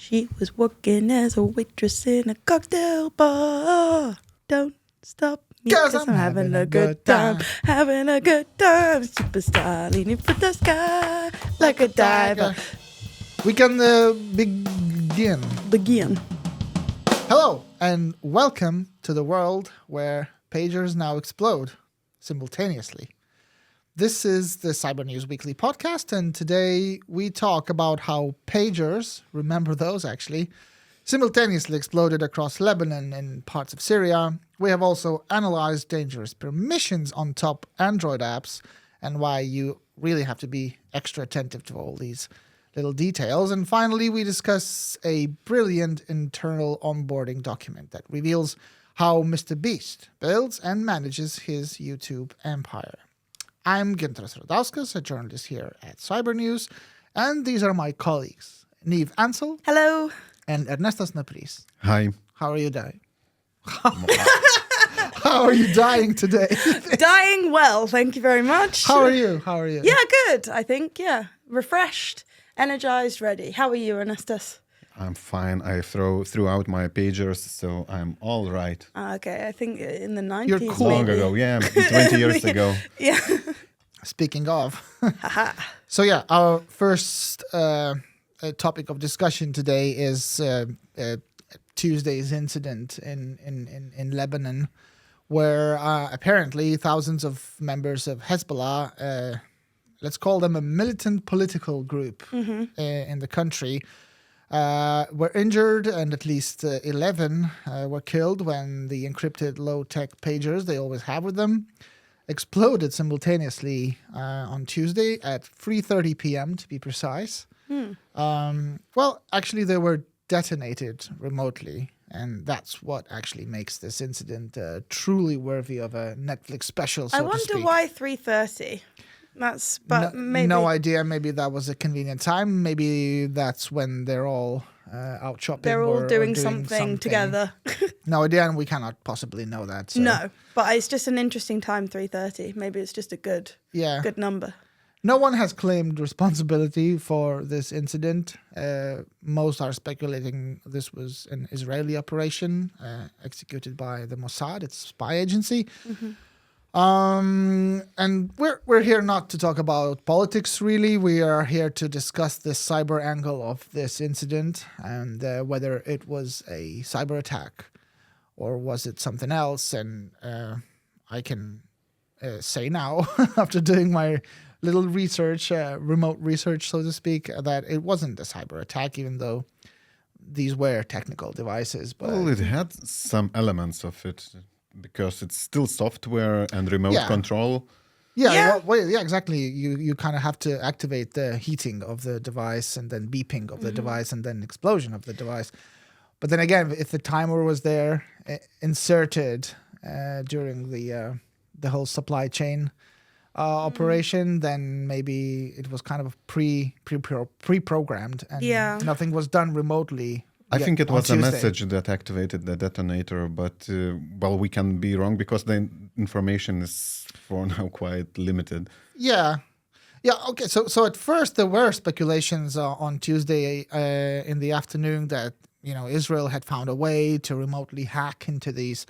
She was working as a waitress in a cocktail bar. Don't stop me, 'cause I'm having a good time. Having a good time. Superstar leaning for the sky like a diver. We can begin. Hello, and welcome to the world where pagers now explode simultaneously. This is the Cybernews weekly podcast, and today we talk about how pagers, remember those actually, simultaneously exploded across Lebanon and parts of Syria. We have also analyzed dangerous permissions on top Android apps and why you really have to be extra attentive to all these little details. And finally, we discuss a brilliant internal onboarding document that reveals how MrBeast builds and manages his YouTube empire. I'm Ginteras Radauskas, a journalist here at Cybernews, and these are my colleagues, Niamh Ansel. Hello. And Ernestas Napris. Hi. How are you dying? How are you dying today? Dying well, thank you very much. How are you? Yeah, good, I think, yeah. Refreshed, energized, ready. How are you, Ernestas? I'm fine. I threw out my pagers, so I'm all right. Okay, I think in the 90s. You're cool. Long ago, yeah, 20 years ago. Yeah. Speaking of. So yeah, our first topic of discussion today is Tuesday's incident in Lebanon, where apparently thousands of members of Hezbollah, let's call them a militant political group in the country, were injured, and at least 11 were killed when the encrypted low-tech pagers they always have with them exploded simultaneously on Tuesday at 3:30 p.m. to be precise. Well, actually, they were detonated remotely, and that's what actually makes this incident truly worthy of a Netflix special, so I to wonder speak. why 3:30. Maybe No idea. Maybe that was a convenient time. Maybe that's when they're all out shopping. they're all or doing something together. No idea, and we cannot possibly know that. So. No, but it's just an interesting time, 3:30. Maybe it's just a good number. No one has claimed responsibility for this incident. Most are speculating this was an Israeli operation executed by the Mossad, its spy agency. And we're here not to talk about politics, really. We are here to discuss the cyber angle of this incident and whether it was a cyber attack or was it something else. And I can say now, after doing my little research, remote research, so to speak, that it wasn't a cyber attack, even though these were technical devices. But Well, it had some elements of it because it's still software and remote control. Yeah. Yeah, exactly. You kind of have to activate the heating of the device and then beeping of the device and then explosion of the device. But then again, if the timer was there inserted during the whole supply chain operation, then maybe it was kind of pre-programmed and nothing was done remotely. I think it was a Tuesday. message that activated the detonator, but we can be wrong because the information is for now quite limited. Yeah. Okay. So at first there were speculations on Tuesday in the afternoon that Israel had found a way to remotely hack into these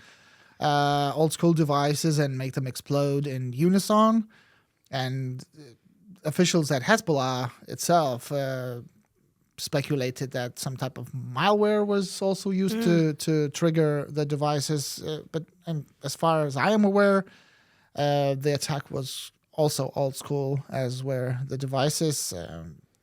old school devices and make them explode in unison. And officials at Hezbollah itself speculated that some type of malware was also used to trigger the devices. But as far as I am aware, the attack was also old school, as were the devices.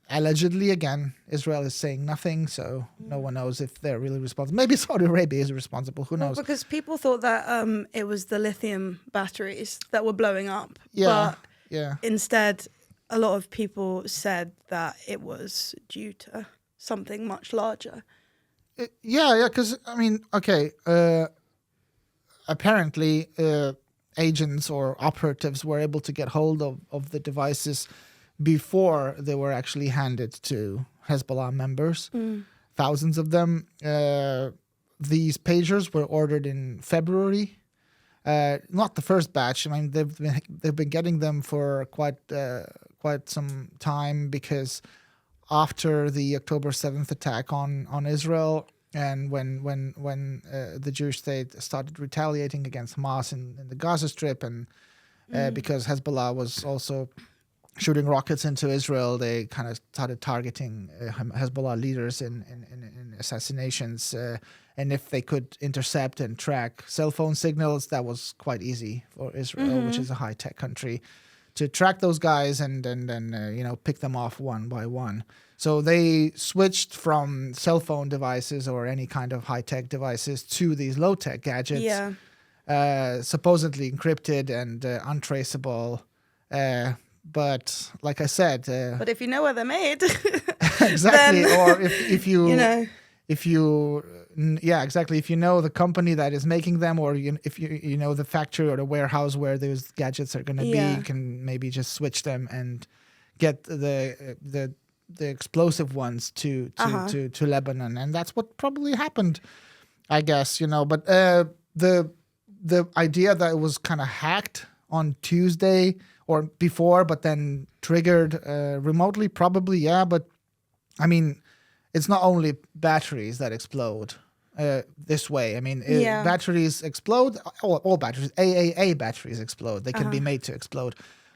Allegedly, again, Israel is saying nothing, so no one knows if they're really responsible. Maybe Saudi Arabia is responsible. Who knows? Well, because people thought that it was the lithium batteries that were blowing up. Yeah. But instead, a lot of people said that it was due to something much larger. Because, apparently agents or operatives were able to get hold of the devices before they were actually handed to Hezbollah members. Thousands of them. These pagers were ordered in February. Not the first batch. I mean, they've been getting them for quite some time because after the October 7th attack on Israel, and when the Jewish state started retaliating against Hamas in the Gaza Strip, and because Hezbollah was also shooting rockets into Israel, they kind of started targeting Hezbollah leaders in assassinations. And if they could intercept and track cell phone signals, that was quite easy for Israel, which is a high-tech country, to track those guys and then pick them off one by one. So they switched from cell phone devices or any kind of high-tech devices to these low-tech gadgets, supposedly encrypted and untraceable. But like I said, but if you know where they're made, exactly, then, or if you exactly. If you know the company that is making them, or if you know the factory or the warehouse where those gadgets are going to be, you can maybe just switch them and get the explosive ones to Lebanon, and that's what probably happened, I guess. But the idea that it was kind of hacked on Tuesday or before, but then triggered remotely, probably, yeah. But I mean, it's not only batteries that explode this way. I mean, batteries explode. All batteries, AAA batteries explode. They can be made to explode,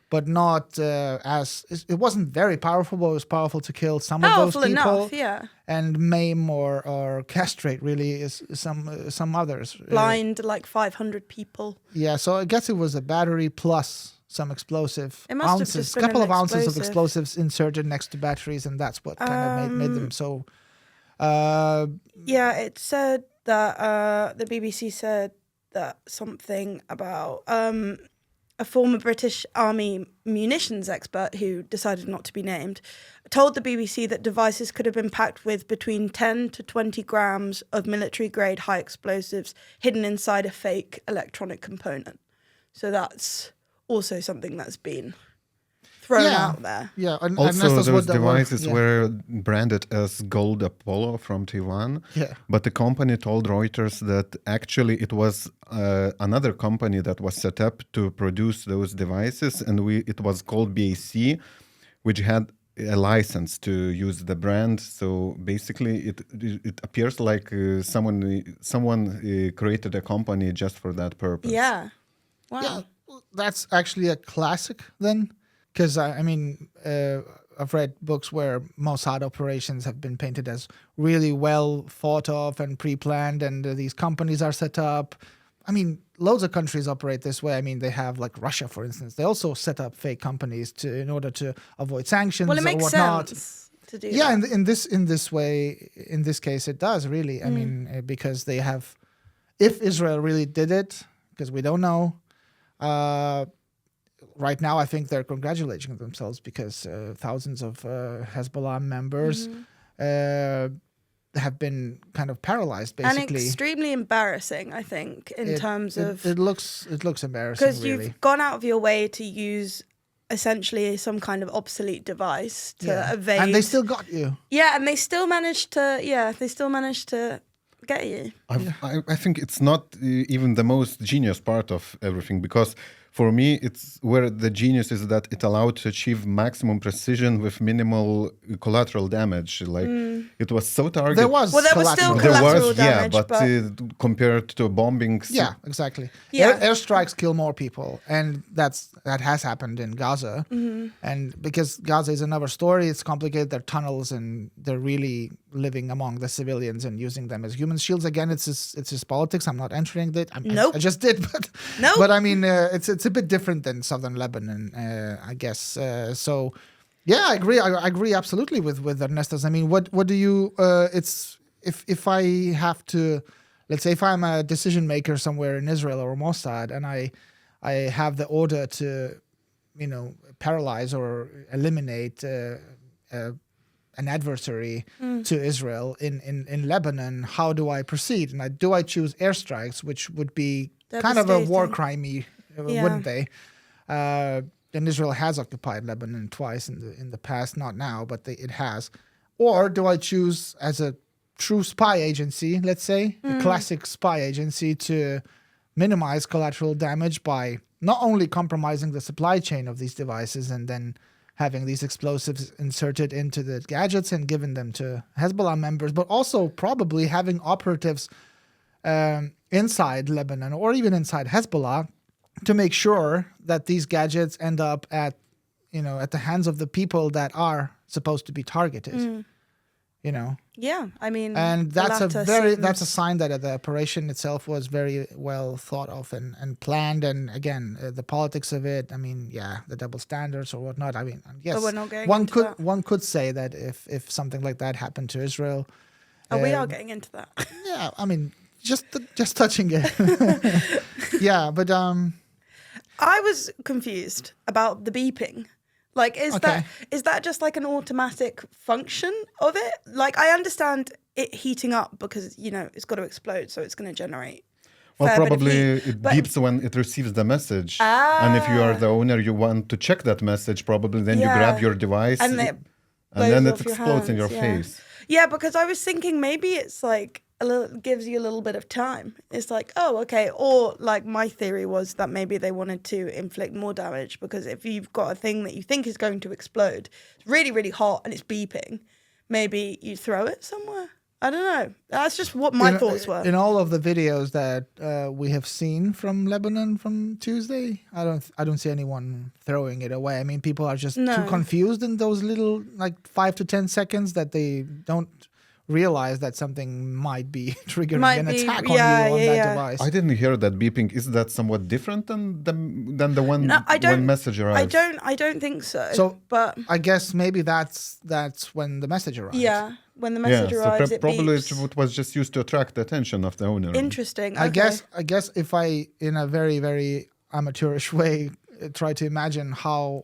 but not it wasn't very powerful, but it was powerful to kill some of those people. Enough, yeah. And maim or castrate really is some others. Blind like 500 people. Yeah, so I guess it was a battery plus some explosive it must ounces, have just been couple of explosive. ounces of explosives inserted next to batteries, and that's what kind of made them so. It said that the BBC said that something about a former British Army munitions expert who decided not to be named told the BBC that devices could have been packed with between 10 to 20 grams of military-grade high explosives hidden inside a fake electronic component. So that's also something that's been thrown out there. Yeah, also those devices were branded as Gold Apollo from Taiwan. Yeah. But the company told Reuters that actually it was another company that was set up to produce those devices, and it was called BAC, which had a license to use the brand. So basically, it appears like someone created a company just for that purpose. Yeah. Wow. Yeah, that's actually a classic then. Because, I've read books where Mossad operations have been painted as really well thought of and pre-planned, and these companies are set up. I mean, loads of countries operate this way. I mean, they have, like Russia, for instance. They also set up fake companies in order to avoid sanctions or whatnot. Well, it makes sense to do that. Yeah, in this case, it does, really. I mean, because they have... If Israel really did it, because we don't know... right now, I think they're congratulating themselves because thousands of Hezbollah members have been kind of paralyzed, basically. And extremely embarrassing, I think, in terms of... It looks embarrassing, because you've gone out of your way to use essentially some kind of obsolete device to evade... And they still got you. Yeah, and they still managed to get you. I think it's not even the most genius part of everything, because for me, it's where the genius is that it allowed to achieve maximum precision with minimal collateral damage. Like it was so targeted. There was still collateral damage, but compared to bombings. Yeah, exactly. Yeah. Airstrikes kill more people, and that has happened in Gaza. And because Gaza is another story, it's complicated. There are tunnels, and they're really living among the civilians and using them as human shields. Again, it's just politics. I'm not entering that. I just did, but But I mean, it's a bit different than southern Lebanon, I guess. So, yeah, I agree. I agree absolutely with Ernestos. I mean, what do you? It's if I have to, let's say, if I'm a decision maker somewhere in Israel or Mossad, and I have the order to, paralyze or eliminate an adversary to Israel in Lebanon, how do I proceed? And do I choose airstrikes, which would be kind of a war crime-y, wouldn't they? And Israel has occupied Lebanon twice in the past, not now, but it has. Or do I choose as a true spy agency, let's say, a classic spy agency, to minimize collateral damage by not only compromising the supply chain of these devices and then having these explosives inserted into the gadgets and given them to Hezbollah members, but also probably having operatives inside Lebanon or even inside Hezbollah to make sure that these gadgets end up at the hands of the people that are supposed to be targeted. Yeah, I mean, and the that's latter that's a seems- sign that the operation itself was very well thought of and planned. And again, the politics of it. I mean, the double standards or whatnot. I mean, yes, But we're not going into that. one could say that if something like that happened to Israel, we are getting into that. yeah, I mean, just touching it. Yeah, but I was confused about the beeping. Like, is that just like an automatic function of it? Like, I understand it heating up because, it's got to explode, so it's going to generate. Well, fair bit of probably heat. it But- beeps when it receives the message. And if you are the owner, you want to check that message, probably then you grab your device And it and then blows it off your explodes in your hands, face. Yeah, because I was thinking maybe it's like gives you a little bit of time. It's like, oh, okay. Or like my theory was that maybe they wanted to inflict more damage because if you've got a thing that you think is going to explode, it's really, really hot and it's beeping, maybe you throw it somewhere. I don't know. That's just what my thoughts were. In all of the videos that we have seen from Lebanon from Tuesday, I don't see anyone throwing it away. I mean, people are just too confused in those little 5 to 10 seconds that they don't realize that something might be triggering an attack on you on that device. I didn't hear that beeping. Is that somewhat different than the one when message arrives? I don't think so. So, but I guess maybe that's when the message arrives. yeah, when the message arrives, it probably beeps. it was just used to attract the attention of the owner. Interesting. I Okay. guess if I, in a very, very amateurish way, try to imagine how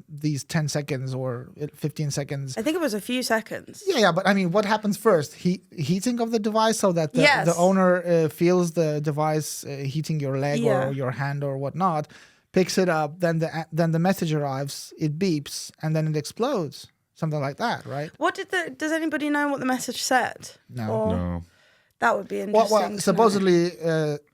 these 10 seconds or 15 seconds. I think it was a few seconds. Yeah, but I mean, what happens first? Heating of the device so that the owner feels the device heating your leg or your hand or whatnot, picks it up, then the message arrives, it beeps, and then it explodes. Something like that, right? Does anybody know what the message said? No. No. That would be interesting. Well,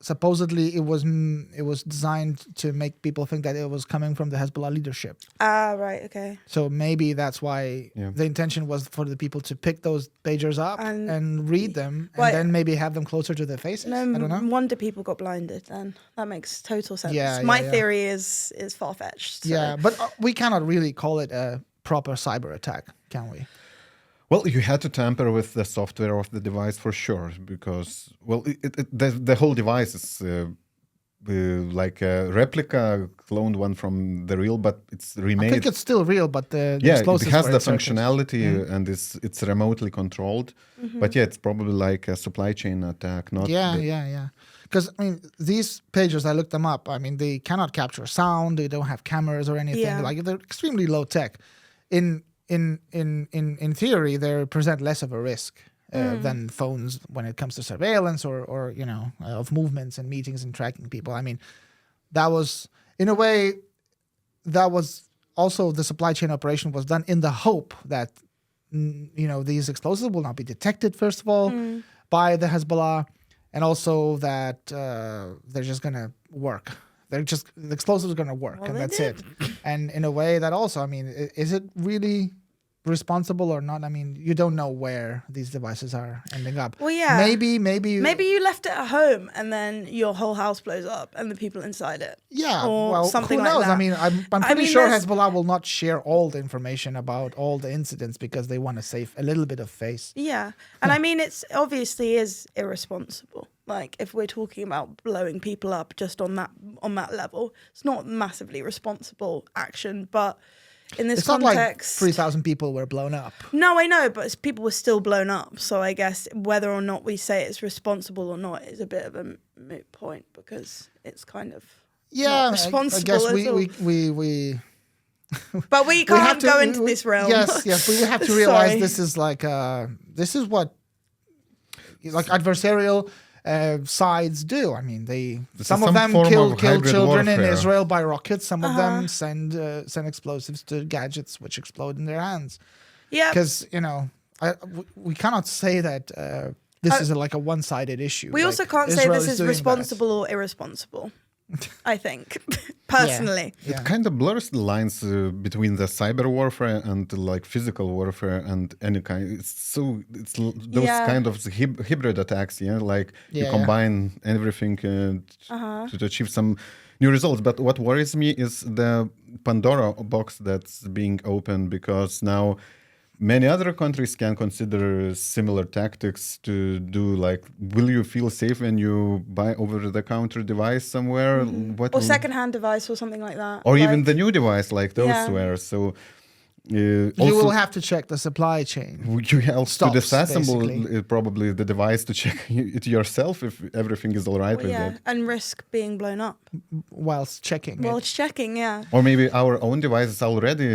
supposedly it was designed to make people think that it was coming from the Hezbollah leadership. Ah, right, okay. So maybe that's why the intention was for the people to pick those pagers up and read them, and then maybe have them closer to their faces. No, I don't know. wonder people got blinded then. That makes total sense. Yeah, My yeah. theory is far-fetched. So. Yeah, but we cannot really call it a proper cyber attack, can we? Well, you had to tamper with the software of the device for sure, because the whole device is like a replica, cloned one from the real, but it's remade. I think it's still real, but the it explosives has were the inserted. functionality and it's remotely controlled. But it's probably like a supply chain attack, not. Yeah. Because I mean, these pagers, I looked them up. I mean, they cannot capture sound. They don't have cameras or anything. Yeah. Like they're extremely low tech. In theory, they present less of a risk than phones when it comes to surveillance or of movements and meetings and tracking people. I mean, that was in a way that was also the supply chain operation was done in the hope that these explosives will not be detected first of all by the Hezbollah, and also that they're just gonna work. The explosives are gonna work, and that's it. And in a way that also, I mean, is it really responsible or not? I mean, you don't know where these devices are ending up. Well, yeah. Maybe you left it at home and then your whole house blows up and the people inside it. Yeah, or well, something who like knows? that. I mean, I'm pretty sure there's- Hezbollah will not share all the information about all the incidents because they want to save a little bit of face. Yeah, and I mean, it's obviously is irresponsible. Like if we're talking about blowing people up just on that level, it's not massively responsible action, but in this It's not like context, 3,000 people were blown up. no, I know, but people were still blown up. So I guess whether or not we say it's responsible or not is a bit of a moot point because it's kind of not responsible. I guess at all. we But we can't go into this realm. Yes, but we have to realize Sorry. this is what adversarial sides do. I mean, some of some them form kill of hybrid children in warfare. Israel by rockets. Some of them send explosives to gadgets which explode in their hands. Yeah, Because we cannot say that this is like a one-sided issue. we also Like, can't say Israel this is doing that. responsible or irresponsible. I think, personally. Yeah. It kind of blurs the lines between the cyber warfare and like physical warfare and any kind. It's those Yeah. kind of hybrid attacks. Yeah, like you Yeah, combine everything to achieve some new results. But what worries me is the Pandora box that's being opened, because now many other countries can consider similar tactics to do, like, will you feel safe when you buy over-the-counter device somewhere? What Or will- second-hand device or something like that. or even Like, the new device, like those Yeah. were. So You also, will have to check the supply chain. you have to stops, disassemble basically. probably the device to check it yourself if everything is all right well, with yeah, it. and risk being blown up. Whilst checking Well, it. it's checking, yeah. Or maybe our own device is already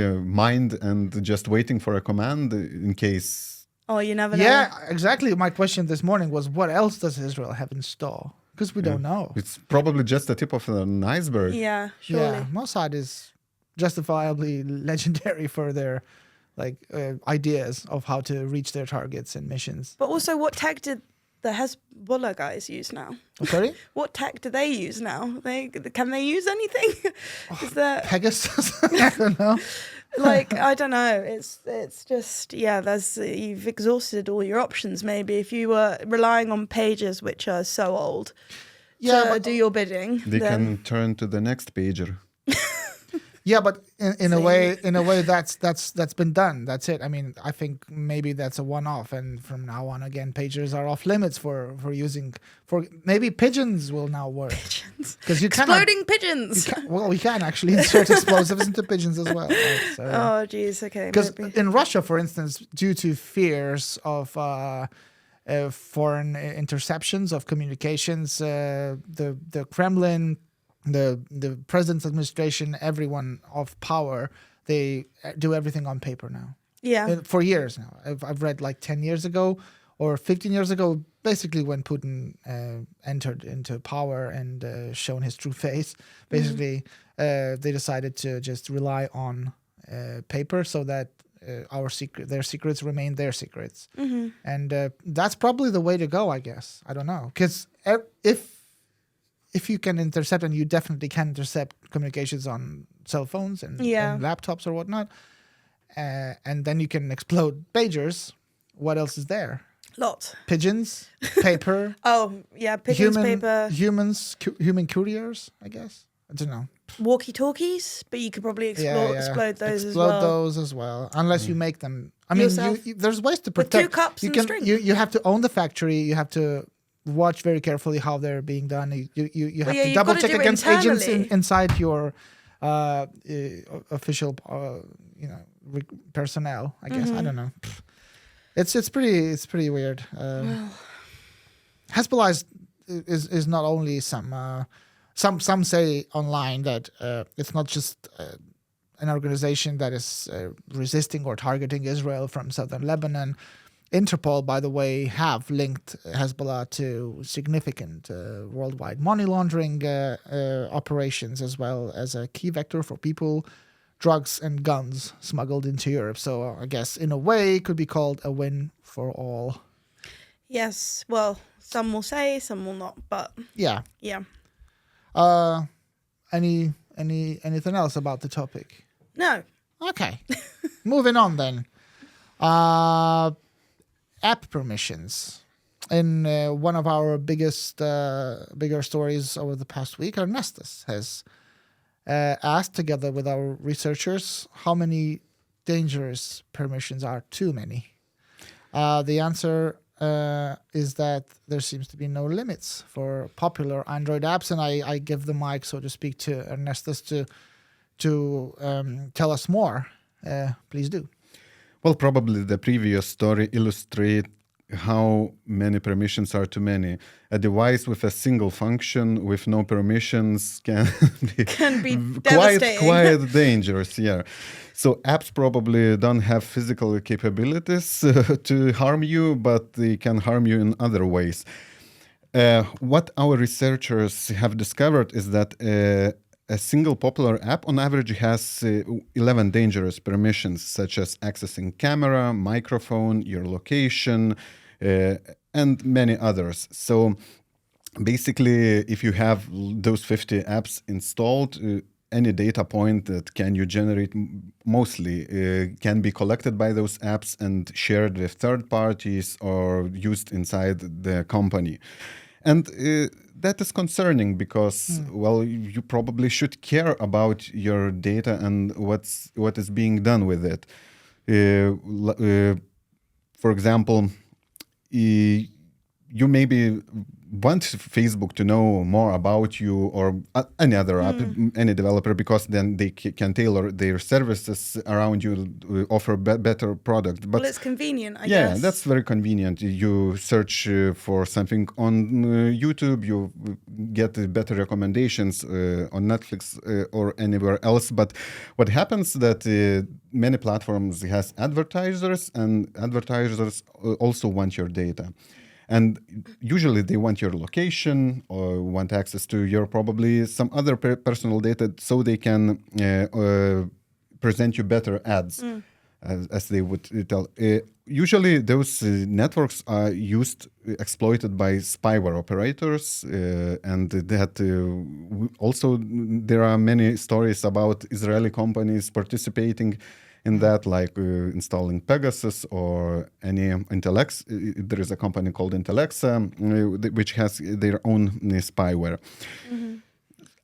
mined and just waiting for a command in case. Oh, you never know. Yeah, exactly. My question this morning was, what else does Israel have in store? Because we don't know. It's probably just the tip of an iceberg. Yeah, surely. Yeah, Mossad is justifiably legendary for their ideas of how to reach their targets and missions. But also, what tech did the Hezbollah guys use now? Oh, sorry? What tech do they use now? Can they use anything? Is there Pegasus? I don't know. like I don't know. It's just you've exhausted all your options. Maybe if you were relying on pages which are so old to do your bidding, They then can turn to the next pager. Yeah, but in a See. way, that's been done. That's it. I mean, I think maybe that's a one-off, and from now on, again, pagers are off limits for using. For maybe pigeons will now work because you cannot. exploding pigeons. Well, we can actually insert explosives into pigeons as well. Right? So, Oh, geez. Okay. because Maybe. in Russia, for instance, due to fears of foreign interceptions of communications, the Kremlin, the president's administration, everyone of power, they do everything on paper now. Yeah. For years now. I've read like 10 years ago or 15 years ago, basically when Putin entered into power and shown his true face, basically they decided to just rely on paper so that their secrets remain their secrets. And that's probably the way to go, I guess. I don't know. Because if you can intercept, and you definitely can intercept communications on cell phones and laptops or whatnot, and then you can explode pagers, what else is there? Lots. Pigeons, paper, Oh, yeah. Pigeons, paper, human couriers, I guess. I don't know. walkie-talkies, but you could probably explode those as well. Explode those as well, unless you make them. I mean, Yourself? there's ways to With protect. 2 cups you and can. string. You have to own the factory. You have to watch very carefully how they're being done. You have to you've double gotta check do it against agents internally. inside your official, personnel. I guess I don't know. It's pretty weird. Hezbollah is not only some say online that it's not just an organization that is resisting or targeting Israel from southern Lebanon. Interpol, by the way, have linked Hezbollah to significant worldwide money laundering operations, as well as a key vector for people, drugs, and guns smuggled into Europe. So I guess, in a way, it could be called a win for all. Yes. Well, some will say, some will not. But Yeah. yeah. Anything else about the topic? No. Okay. Moving on then. App permissions. In one of our bigger stories over the past week, Ernestus has asked, together with our researchers, how many dangerous permissions are too many. The answer is that there seems to be no limits for popular Android apps, and I give the mic, so to speak, to Ernestus to tell us more. Please do. Well, probably the previous story illustrates how many permissions are too many. A device with a single function with no permissions can be quite devastating. dangerous. Yeah. So apps probably don't have physical capabilities to harm you, but they can harm you in other ways. What our researchers have discovered is that a single popular app on average has 11 dangerous permissions, such as accessing camera, microphone, your location, and many others. So basically, if you have those 50 apps installed, any data point that can you generate mostly can be collected by those apps and shared with third parties or used inside the company. And that is concerning because, well, you probably should care about your data and what is being done with it. For example, you maybe want Facebook to know more about you or any other app, any developer, because then they can tailor their services around you, offer better product. But well, it's convenient, I guess. yeah, that's very convenient. You search for something on YouTube, you get better recommendations on Netflix or anywhere else. But what happens that many platforms has advertisers, and advertisers also want your data. And usually they want your location or want access to your probably some other personal data so they can present you better ads, as they would tell. Usually those networks are exploited by spyware operators, and that also there are many stories about Israeli companies participating in that, like installing Pegasus or any Intellex. There is a company called Intellexa, which has their own spyware.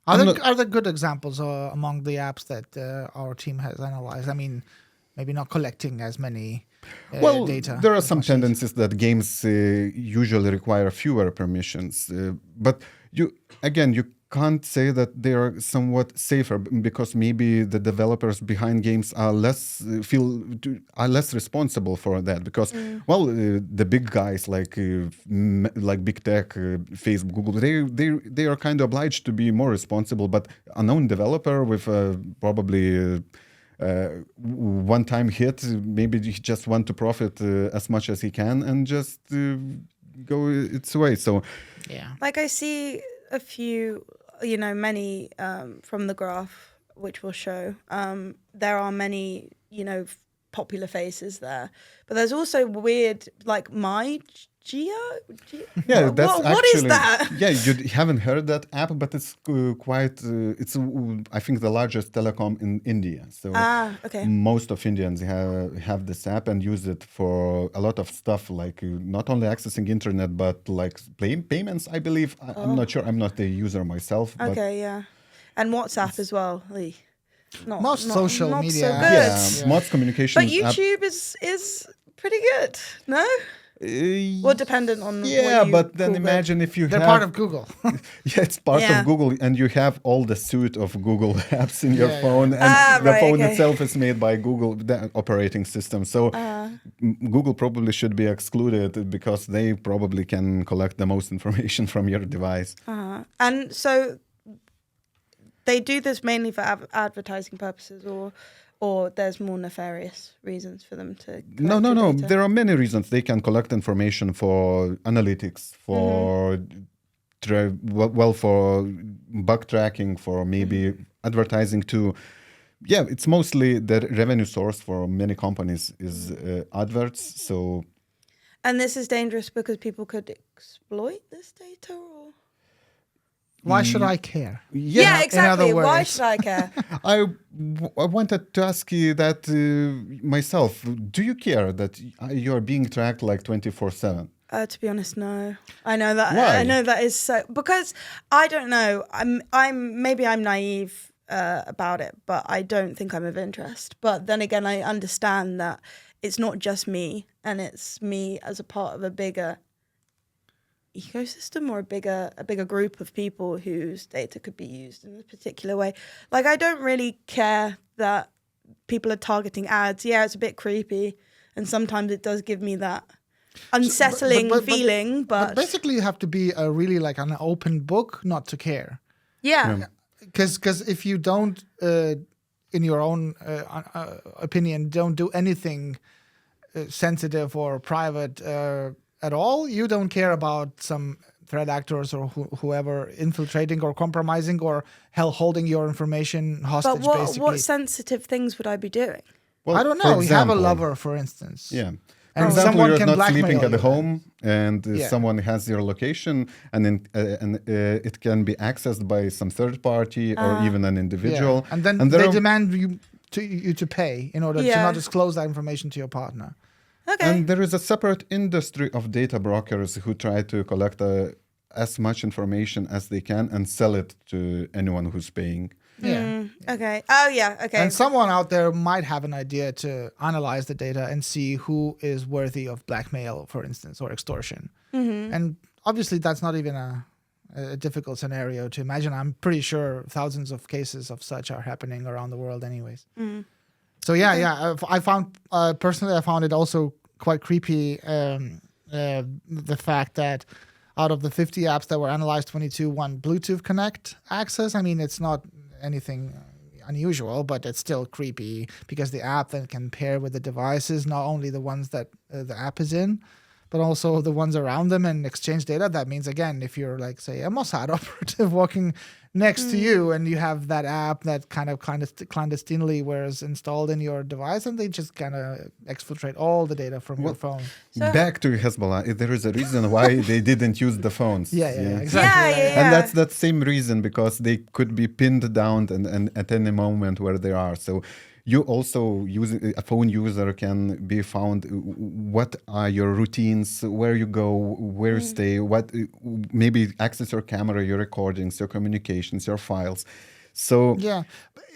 Are there good examples among the apps that our team has analyzed? I mean, maybe not collecting as many data. There are some tendencies that games usually require fewer permissions, but you can't say that they are somewhat safer because maybe the developers behind games are less responsible for that because the big guys like big tech, Facebook, Google, they are kind of obliged to be more responsible, but a known developer with probably one-time hit, maybe he just want to profit as much as he can and just go its way. So yeah, like I see a few, many from the graph, which will show. There are many, popular faces there, but there's also weird, like yeah, that's what is that? Yeah, you haven't heard that app, but it's quite. It's I think the largest telecom in India. So okay. Most of Indians have this app and use it for a lot of stuff, like not only accessing internet but like payments. I believe. I'm not sure. I'm not a user myself. Okay, yeah, and WhatsApp as well, Lee. Most social media. So good. Yeah, most communication. But YouTube is pretty good. No. Well, dependent on yeah, but then imagine if you they're have... part of Google. Yeah, it's part of Google, and you have all the suite of Google apps in your phone, and the phone itself is made by Google, the operating system. So Google probably should be excluded because they probably can collect the most information from your device. And so they do this mainly for advertising purposes, or there's more nefarious reasons for them to No. data? There are many reasons. They can collect information for analytics, for for bug tracking, for maybe advertising too. Yeah, it's mostly the revenue source for many companies is adverts. So, and this is dangerous because people could exploit this data, or why should I care? Yeah, exactly. Why should I care? I wanted to ask you that myself. Do you care that you are being tracked like 24/7? To be honest, no. I know that. Why? I know that is so, because I don't know. Maybe I'm naive about it, but I don't think I'm of interest. But then again, I understand that it's not just me, and it's me as a part of a bigger ecosystem or a bigger group of people whose data could be used in a particular way. Like, I don't really care that people are targeting ads. Yeah, it's a bit creepy, and sometimes it does give me that unsettling feeling. But basically, you have to be really like an open book not to care. Yeah. Because if you don't, in your own opinion, don't do anything sensitive or private at all, you don't care about some threat actors or whoever infiltrating or compromising or holding your information hostage. But basically, what sensitive things would I be doing? Well, I don't know. You have a lover, for instance. Yeah. For And example, someone you're can not blackmail sleeping at you the then. home, and Yeah. someone has your location, and it can be accessed by some third party or even an individual. Yeah. And then there they are- demand you to pay in order to Yeah. not disclose that information to your partner. Okay. And there is a separate industry of data brokers who try to collect as much information as they can and sell it to anyone who's paying. Yeah. Okay. Oh, yeah. Okay. And someone out there might have an idea to analyze the data and see who is worthy of blackmail, for instance, or extortion. And obviously, that's not even a difficult scenario to imagine. I'm pretty sure thousands of cases of such are happening around the world, anyways. So yeah. I found personally, I found it also quite creepy. The fact that out of the 50 apps that were analyzed, 22 want Bluetooth Connect access. I mean, it's not anything unusual, but it's still creepy because the app then can pair with the devices, not only the ones that the app is in, but also the ones around them and exchange data. That means, again, if you're like, say, a Mossad operative walking next to you and you have that app that kind of clandestinely was installed in your device, and they just kind of exfiltrate all the data from your phone. Back to Hezbollah, there is a reason why they didn't use the phones. Yeah, exactly. Yeah. And that's that same reason, because they could be pinned down and at any moment where they are. So you also a phone user can be found. What are your routines? Where you go? Where you stay? What maybe access your camera, your recordings, your communications, your files. So yeah.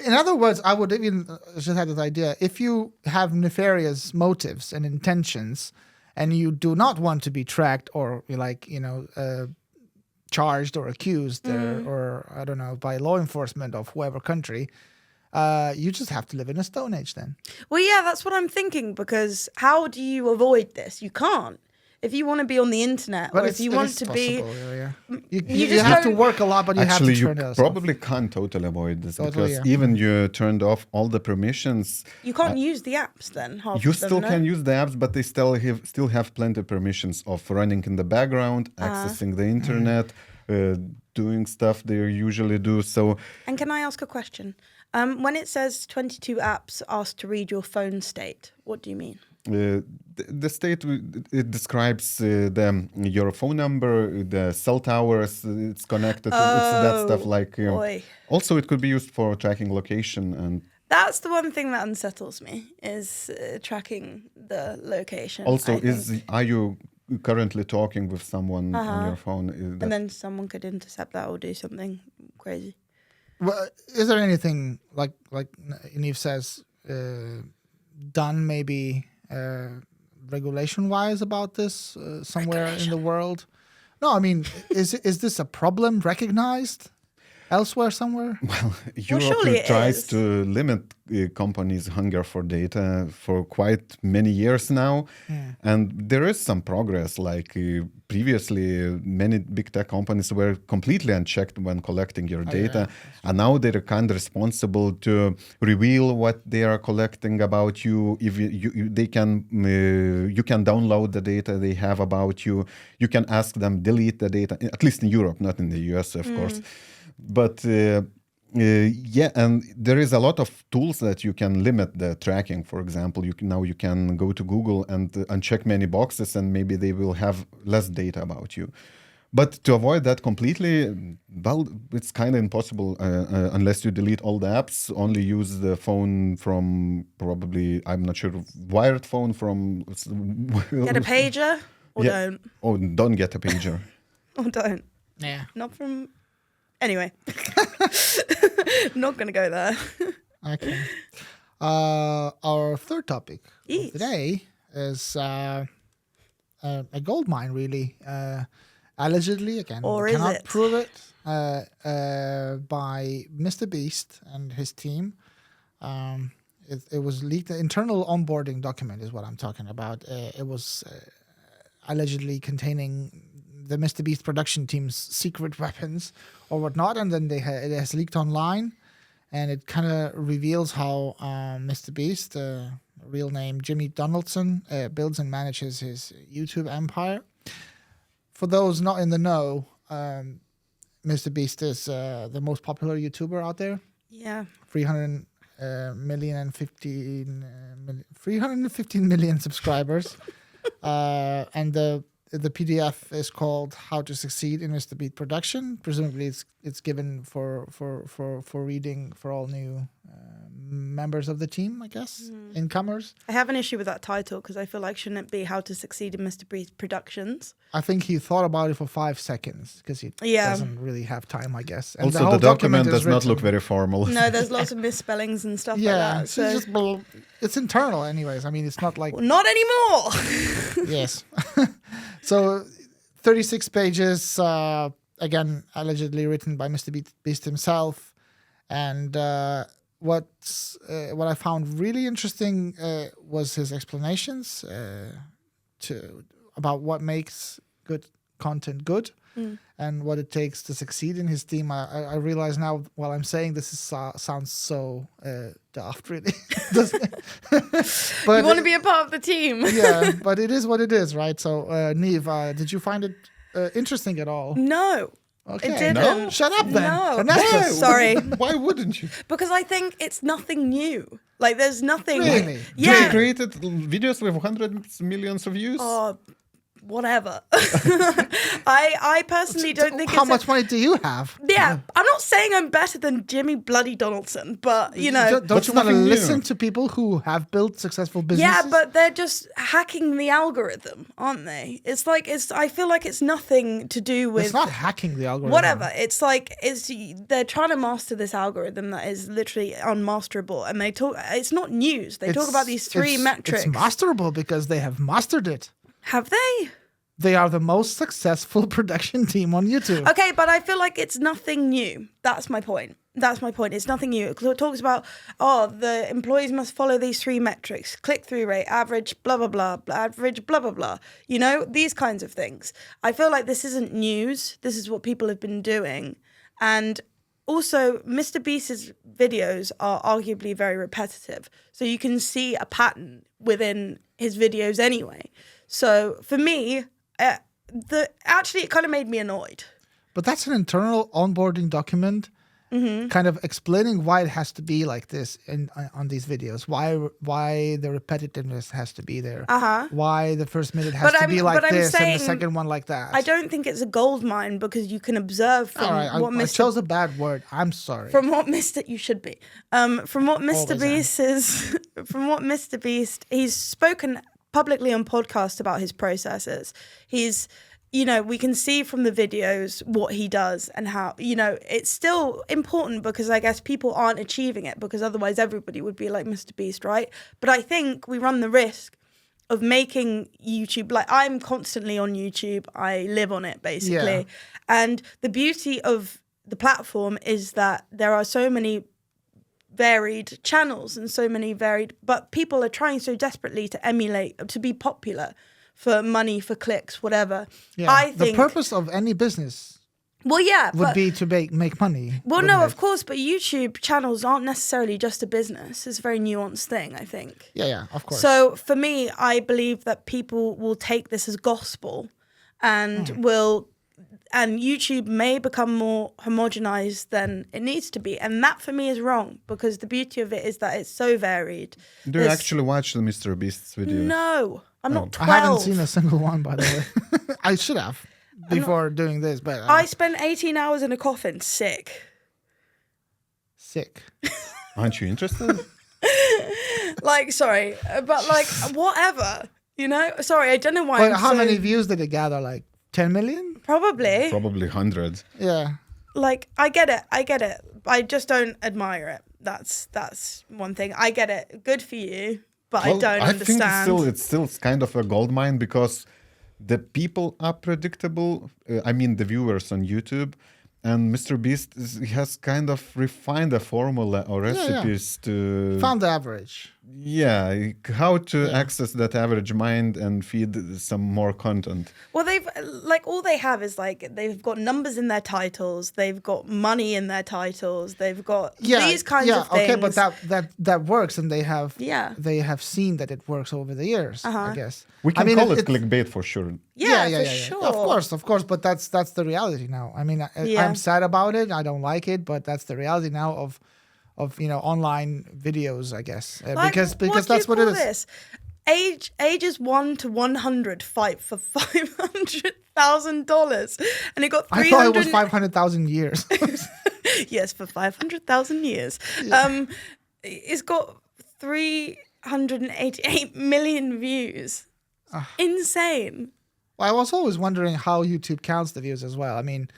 In other words, I would even just have this idea: if you have nefarious motives and intentions, and you do not want to be tracked or charged or accused or I don't know, by law enforcement of whoever country. You just have to live in a stone age then. Well, yeah, that's what I'm thinking, because how do you avoid this? You can't. If you want to be on the internet, But or if you want to be... You just have to don't- work a lot, but you actually, have to turn you it probably can't totally avoid this, Totally, because yeah. even you turned off all the permissions. You can't use the apps then. Half You of them, still no? can use the apps, but they still have plenty of permissions of running in the background, accessing the internet, doing stuff they usually do. So And can I ask a question? When it says 22 apps asked to read your phone state, what do you mean? the state, it describes your phone number, the cell towers it's connected to. It's that stuff like. Boy. Also, it could be used for tracking location and. That's the one thing that unsettles me, is tracking the location. Also, I think. are you currently talking with someone on your phone? And then someone could intercept that or do something crazy. Well, is there anything like Yaniv says done maybe regulation wise about this somewhere in the world? No, I mean, is this a problem recognized elsewhere somewhere? Well, Europe surely it tries is. to limit companies' hunger for data for quite many years now. Yeah. And there is some progress. Like previously, many big tech companies were completely unchecked when collecting your data. And now they're kind of responsible to reveal what they are collecting about you. If you can download the data they have about you. You can ask them delete the data, at least in Europe, not in the US, of course. But yeah, and there is a lot of tools that you can limit the tracking. For example, you can go to Google and uncheck many boxes, and maybe they will have less data about you. But to avoid that completely, well, it's kind of impossible unless you delete all the apps. Only use the phone from probably, I'm not sure, wired phone from. Get a pager or don't. Oh, don't get a pager. Or don't. Yeah. Not from... Anyway. Not going to go there. Okay. Our third topic Yes. of today is a gold mine, really. Allegedly, again, Or we is cannot it? prove it, by MrBeast and his team. It was leaked. The internal onboarding document is what I'm talking about. It was allegedly containing the MrBeast production team's secret weapons or whatnot, and then it has leaked online, and it kind of reveals how MrBeast, real name Jimmy Donaldson, builds and manages his YouTube empire. For those not in the know, MrBeast is the most popular YouTuber out there. Yeah. 315 million subscribers. And the PDF is called "How to Succeed in MrBeast Production." Presumably, it's given for reading for all new members of the team, I guess, incomers. I have an issue with that title because I feel like shouldn't it be "How to Succeed in MrBeast Productions"? I think he thought about it for 5 seconds because he doesn't really have time, I guess. And also, whole the document does is not look written. very formal. No, there's lots of misspellings and stuff Yeah, like that. so it's just, well, it's internal, anyways. I mean, it's not like Well, not anymore. yes. So 36 pages, again, allegedly written by Mr. Beast himself. And what I found really interesting was his explanations about what makes good content good and what it takes to succeed in his team. I realize now while I'm saying this sounds so daft, really. Doesn't it? But you want to be a part of the team. yeah, but it is what it is, right? So, Neve, did you find it interesting at all? No. Okay. It didn't. No? Shut up then. No. Ernesto. Sorry. Why wouldn't you? Because I think it's nothing new. Like, there's nothing. Really? Yeah. They created videos with hundreds of millions of views. Oh, whatever. I personally don't think How it's much money do you have? Yeah, I'm not saying I'm better than Jimmy Bloody Donaldson, but you know. Don't That's you want to nothing new. listen to people who have built successful businesses? Yeah, but they're just hacking the algorithm, aren't they? I feel like it's nothing to do with it's not hacking the algorithm. whatever. It's like they're trying to master this algorithm that is literally unmasterable, and they talk. It's not news. They talk about these three metrics. It's masterable because they have mastered it. Have they? They are the most successful production team on YouTube. Okay, but I feel like it's nothing new. That's my point. It's nothing new. It talks about, the employees must follow these three metrics: click-through rate, average, blah, blah, blah, average, blah, blah, blah. You know, these kinds of things. I feel like this isn't news. This is what people have been doing. And also, Mr. Beast's videos are arguably very repetitive. So you can see a pattern within his videos anyway. So for me, it kind of made me annoyed. But that's an internal onboarding document, kind of explaining why it has to be like this on these videos. Why the repetitiveness has to be there. Why the first minute has to be like this and the second one like that. I don't think it's a gold mine because you can observe from All right, I chose a bad word. I'm sorry. From what you should be. From what Mr. Beast, he's spoken publicly on podcasts about his processes. He's, we can see from the videos what he does and how, it's still important because I guess people aren't achieving it because otherwise everybody would be like Mr. Beast, right? But I think we run the risk of making YouTube, like I'm constantly on YouTube. I live on it basically. Yeah. And the beauty of the platform is that there are so many varied channels and so many but people are trying so desperately to emulate, to be popular, for money, for clicks, whatever. Yeah. I think the purpose of any business would be to make money. Well, no, of course, but YouTube channels aren't necessarily just a business. It's a very nuanced thing, I think. Yeah, of course. So for me, I believe that people will take this as gospel and and YouTube may become more homogenized than it needs to be. And that for me is wrong because the beauty of it is that it's so varied. Do you actually watch the MrBeast's videos? No, I'm not 12. I haven't seen a single one, by the way. I should have before doing this, but... I spent 18 hours in a coffin, sick. Sick. Aren't you interested? Sorry, but whatever, Sorry, I don't know why. But how many views did it gather? 10 million? Probably hundreds. Yeah. I get it. I just don't admire it. That's one thing. I get it. Good for you, but I don't understand. I think it's still kind of a gold mine because the people are predictable. I mean, the viewers on YouTube. And MrBeast has kind of refined a formula or recipes to... Found the average. Yeah, how to access that average mind and feed some more content. Well, they've all they have is they've got numbers in their titles, they've got money in their titles, they've got these kinds of things. Okay, but that works, and they have seen that it works over the years. I guess we can call it clickbait for sure. Yeah, sure. Of course, but that's the reality now. I mean, I'm sad about it. I don't like it, but that's the reality now of online videos, I guess, because that's what it is. ages 1 to 100 fight for $500,000, and it got 300. I thought it was 500,000 years. Yes, for 500,000 years. It's got 388 million views. Insane. Well, I was always wondering how YouTube counts the views as well. I mean,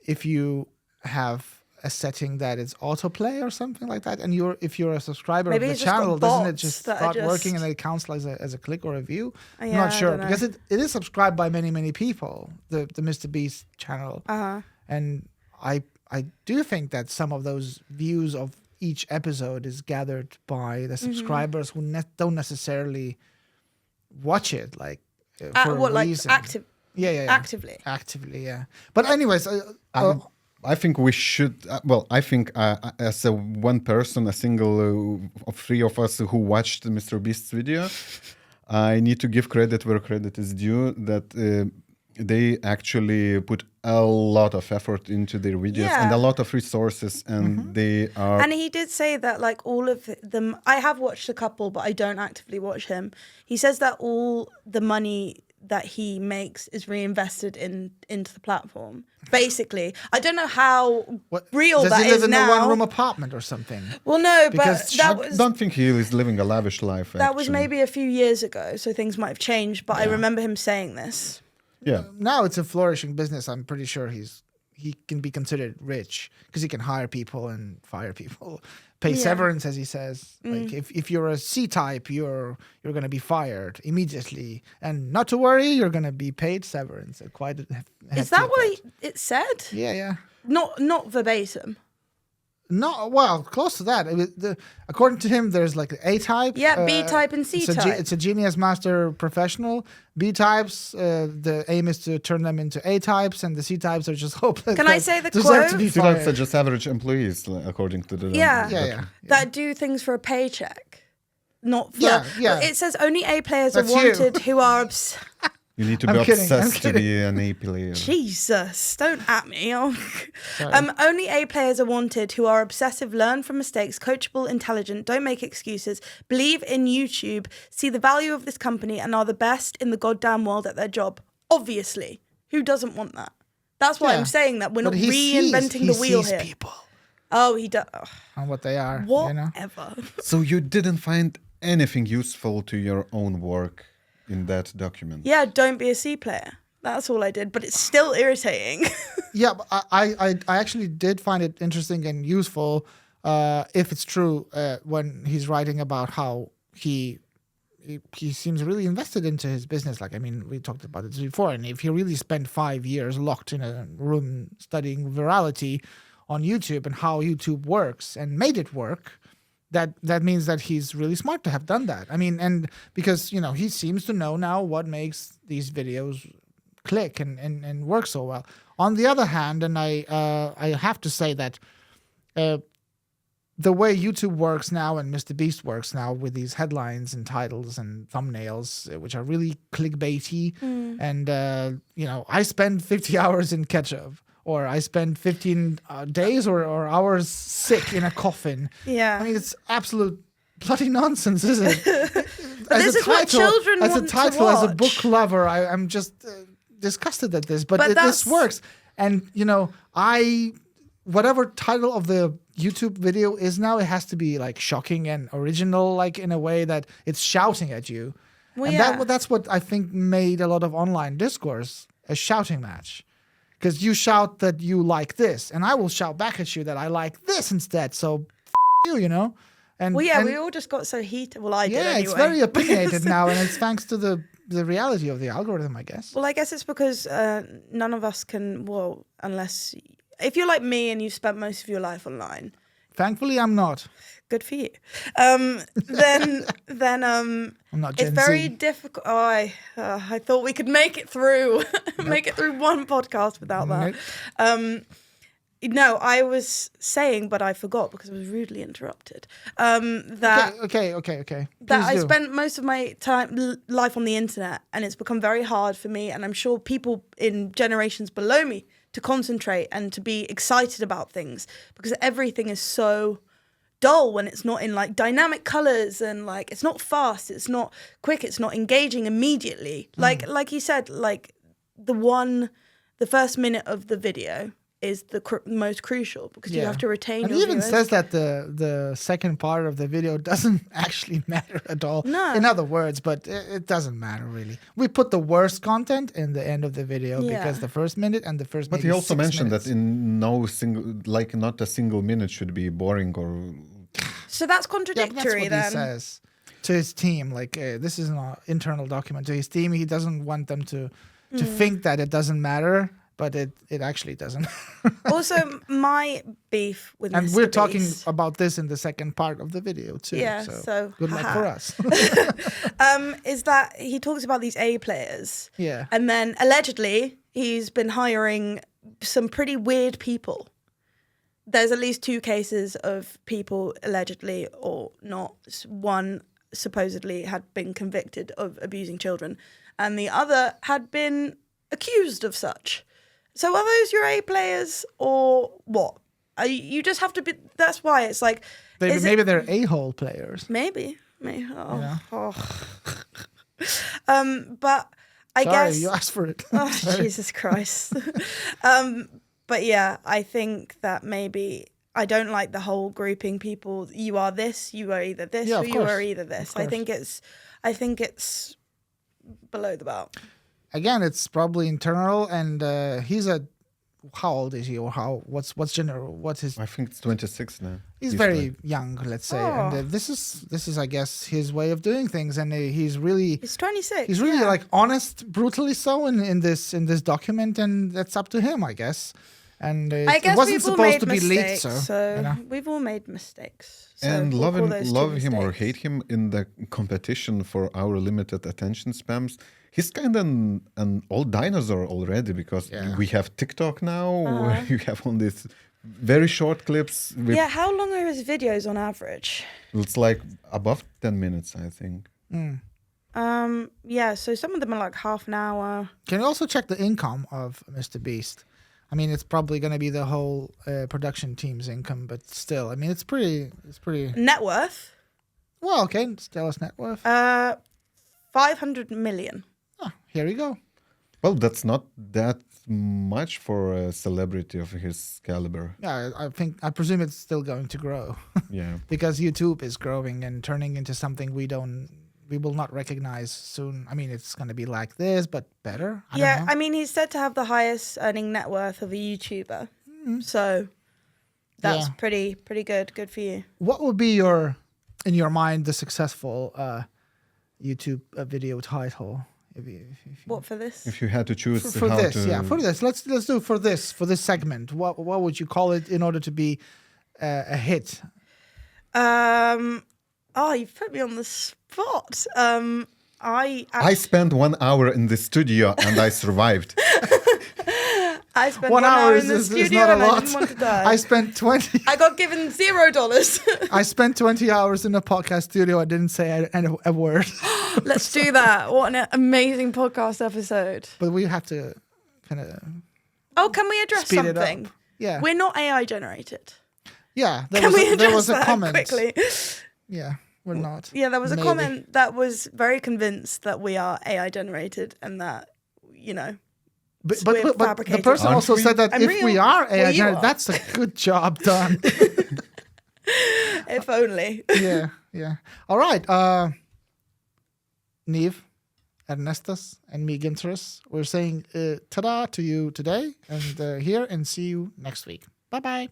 if you have a setting that is autoplay or something like that, and if you're a subscriber Maybe of the it's just got channel, doesn't it bots just that are start just- working and it counts like as a click or a view? I'm Yeah, not I sure don't know. because it is subscribed by many people. The MrBeast channel, and I do think that some of those views of each episode is gathered by the subscribers who don't necessarily watch it for a reason. Actively. Actively, yeah. But anyways, I think we should. I think as one person, a single of three of us who watched MrBeast's video, I need to give credit where credit is due. That they actually put a lot of effort into their videos and a lot of resources, and they are. And he did say that all of them. I have watched a couple, but I don't actively watch him. He says that all the money that he makes is reinvested into the platform. Basically, I don't know how real that is now. Does he live in a one-room apartment or something? Well, no, Because but that I was don't think he is living a lavish life. that was maybe a few years ago, so things might have changed. But I remember him saying this. Yeah. Now it's a flourishing business. I'm pretty sure he can be considered rich because he can hire people and fire people, pay severance, as he says. Like if you're a C-type, you're going to be fired immediately, and not to worry, you're going to be paid severance. Quite Is that what it said? Yeah. Not verbatim. No, well, close to that. According to him, there's like A-type. Yeah, B-type and C-type. It's a genius master professional. B-types, the aim is to turn them into A-types, and the C-types are just hopeless. Can I say the deserve to quote? be C-types fired. are just average employees, according to the. Yeah. That do things for a paycheck. Not for... Yeah. It says only A players That's are you. wanted who are... You need to I'm be kidding, I'm obsessed to be an A player. Jesus, don't at me. Only A players are wanted who are obsessive, learn from mistakes, coachable, intelligent, don't make excuses, believe in YouTube, see the value of this company, and are the best in the goddamn world at their job. Obviously. Who doesn't want that? That's why I'm saying that. We're not reinventing the wheel here. People Oh, he does. and what they are. Whatever. So you didn't find anything useful to your own work in that document? Yeah, don't be a C player. That's all I did, but it's still irritating. Yeah, but I actually did find it interesting and useful, if it's true, when he's writing about how he seems really invested into his business. Like, I mean, we talked about this before, and if he really spent 5 years locked in a room studying virality on YouTube and how YouTube works and made it work, that means that he's really smart to have done that. I mean, and because, he seems to know now what makes these videos click and work so well. On the other hand, and I have to say that the way YouTube works now and MrBeast works now with these headlines and titles and thumbnails, which are really clickbaity, and I spend 50 hours in ketchup, or I spend 15 days or hours sick in a coffin. Yeah. I mean, it's absolute bloody nonsense, isn't it? But this is what children as a want to title, as a watch. book lover, I'm just disgusted at this. But this that's- works. And, whatever title of the YouTube video is now, it has to be like shocking and original, like in a way that it's shouting at you. Well, and yeah. that's what I think made a lot of online discourse a shouting match. Because you shout that you like this, and I will shout back at you that I like this instead. So, you. And Well, yeah, and, we all just got so heated. Well, I did yeah, anyway. it's very opinionated now, and it's thanks to the reality of the algorithm, I guess. Well, I guess it's because none of us can, unless... If you're like me and you've spent most of your life online... Thankfully, I'm not. Good for you. Then I'm not Gen it's very Z. difficult. Oh, I thought we could make it through, make it through one podcast without that. No, I was saying, but I forgot because I was rudely interrupted. That Okay. that Please I do. spent most of my life on the internet, and it's become very hard for me, and I'm sure people in generations below me, to concentrate and to be excited about things because everything is so dull when it's not in like dynamic colors and like it's not fast, it's not quick, it's not engaging immediately. Like he said, like the first minute of the video is the most crucial because you have to retain and your he even viewers. says that the second part of the video doesn't actually matter at all. No. In other words, but it doesn't matter really. We put the worst content in the end of the video because the first minute and the first But maybe he also 6 mentioned minutes. that in no single, like not a single minute should be boring or. So that's Yeah, contradictory but that's what then. he says to his team. Like this is an internal document to his team. He doesn't want them to think that it doesn't matter, but it actually doesn't. Also, my beef with And Mr. we're talking Beast, about this in the second part of the video too. Yeah, so so, good luck haha. for us. is that he talks about these A players. Yeah. And then allegedly he's been hiring some pretty weird people. There's at least 2 cases of people allegedly or not. One supposedly had been convicted of abusing children and the other had been accused of such. So are those your A players or what? You just have to be. That's why it's like. Maybe they're a-hole players. Maybe. Oh, Yeah. but I Sorry, guess. you asked for it. Oh, Jesus Christ. But yeah, I think that maybe I don't like the whole grouping people. You are this. You are either this, Yeah, or of you course. are either this. Of I think it's below the belt. Again, it's probably internal, and he's how old is he, or what's his? I think it's 26 now. He's very young, let's say, and this is I guess his way of doing things, and he's really. He's 26. He's really yeah. like honest, brutally so in this document, and that's up to him, I guess. And I guess it wasn't we've all supposed made to be mistakes, leaked, so you know. we've all made mistakes. So And we'll call those two love him or mistakes. hate him in the competition for our limited attention spams. He's kind of an old dinosaur already because we have TikTok now. You have all these very short clips. With, Yeah, how long are his videos on average? It's like above 10 minutes, I think. Yeah, so some of them are like half an hour. Can you also check the income of MrBeast? I mean, it's probably going to be the whole production team's income, but still, I mean, it's pretty. Net worth? Well, okay, tell us net worth. 500 million. Oh, here we go. Well, that's not that much for a celebrity of his caliber. Yeah, I presume it's still going to grow. Yeah. Because YouTube is growing and turning into something we will not recognize soon. I mean, it's going to be like this, but better. I don't know. I mean, he's said to have the highest earning net worth of a YouTuber. So that's pretty good. Good for you. What would be in your mind, the successful YouTube video title? If you, What for this? If you had to choose for how this, to... for this. Let's do for this segment. What would you call it in order to be a hit? You've put me on the spot. I spent 1 hour in the studio and I survived. I spent 1 hour hour in the is studio not a and I lot. didn't want to die. I spent 20. I got given $0. I spent 20 hours in a podcast studio. I didn't say a word. Let's do that. What an amazing podcast episode. But we have to kind of Oh, can we address speed it something? up. Yeah. We're not AI generated. Yeah. Can we address there was a that comment. quickly? Yeah, we're not. Yeah, there was a Maybe. comment that was very convinced that we are AI generated and that, But we're the fabricated. person Aren't also we? said that I'm if real. we are AI Well, you generated, are. that's a good job done. if only. yeah. All right. Neve, Ernestus, and me, Ginterus, we're saying ta-da to you today and here, and see you next week. Bye-bye.